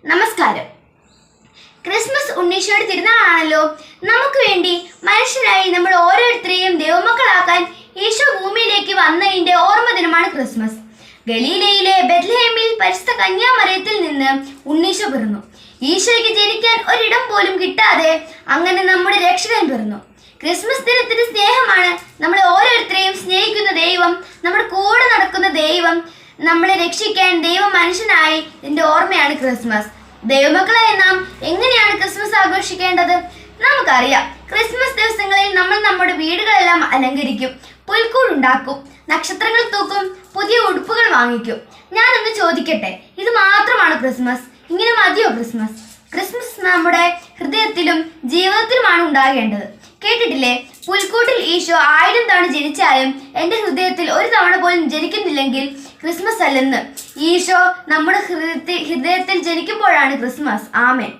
നമസ്കാരം. ക്രിസ്മസ് ഉണ്ണീശോയുടെ തിരുനാളാണല്ലോ. നമുക്ക് വേണ്ടി മനുഷ്യരായി നമ്മൾ ഓരോരുത്തരെയും ദൈവമക്കളാക്കാൻ ഈശോ ഭൂമിയിലേക്ക് വന്നതിന്റെ ഓർമ്മ ദിനമാണ് ക്രിസ്മസ്. ഗലീലയിലെ ബെത്ലഹേമിൽ പരിശുദ്ധ കന്യാമറിയത്തിൽ നിന്ന് ഉണ്ണീശോ പിറന്നു. ഈശോയ്ക്ക് ജനിക്കാൻ ഒരിടം പോലും കിട്ടാതെ അങ്ങനെ നമ്മുടെ രക്ഷകൻ പിറന്നു. ക്രിസ്മസ് ദിനത്തിന്റെ സ്നേഹമാണ് നമ്മളെ ഓരോരുത്തരെയും സ്നേഹിക്കുന്ന ദൈവം, നമ്മുടെ കൂടെ നടക്കുന്ന ദൈവം, നമ്മളെ രക്ഷിക്കാൻ ദൈവം മനുഷ്യനായി ഇതിന്റെ ഓർമ്മയാണ് ക്രിസ്മസ്. ദൈവമക്കളായ നാം എങ്ങനെയാണ് ക്രിസ്മസ് ആഘോഷിക്കേണ്ടത്? നമുക്കറിയാം. ക്രിസ്മസ് ദിവസങ്ങളിൽ നമ്മൾ നമ്മുടെ വീടുകളെല്ലാം അലങ്കരിക്കും, പുൽക്കൂടുണ്ടാക്കും, നക്ഷത്രങ്ങൾ തൂക്കും, പുതിയ ഉടുപ്പുകൾ വാങ്ങിക്കും. ഞാനൊന്ന് ചോദിക്കട്ടെ, ഇത് മാത്രമാണ് ക്രിസ്മസ്? ഇങ്ങനെ മതിയോ ക്രിസ്മസ്? ക്രിസ്മസ് നമ്മുടെ ഹൃദയത്തിലും ജീവിതത്തിലുമാണ് ഉണ്ടാകേണ്ടത്. കേട്ടിട്ടില്ലേ, പുൽക്കൂട്ടിൽ ഈശോ 1000 തവണ ജനിച്ചാലും എൻ്റെ ഹൃദയത്തിൽ ഒരു തവണ പോലും ജനിക്കുന്നില്ലെങ്കിൽ ക്രിസ്മസ് അല്ലെന്ന്. ഈശോ നമ്മുടെ ഹൃദയത്തിൽ ജനിക്കുമ്പോഴാണ് ക്രിസ്മസ്. ആമേൻ.